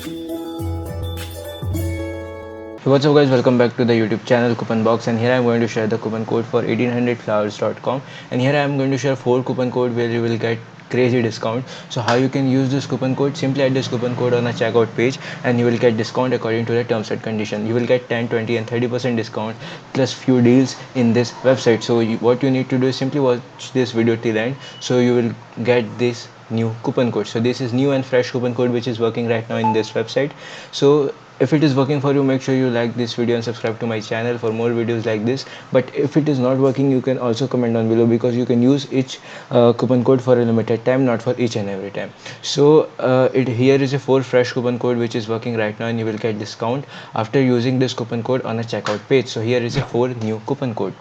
So what's up guys, welcome back to the YouTube channel Coupon Box, and here I am going to share the coupon code for 1800flowers.com, and here I am going to share 4 coupon code where you will get crazy discount. So how you can use this coupon code? Simply add this coupon code on a checkout page and you will get discount according to the terms and condition. You will get 10, 20 and 30% discount plus few deals in this website. So what you need to do is simply watch this video till end, so you will get this new coupon code. So this is new and fresh coupon code which is working right now in this website. So if it is working for you, make sure you like this video and subscribe to my channel for more videos like this. But if it is not working, you can also comment down below, because you can use each coupon code for a limited time, not for each and every time. So here is a 4 fresh coupon code which is working right now, and you will get discount after using this coupon code on a checkout page. So here is a 4 new coupon code.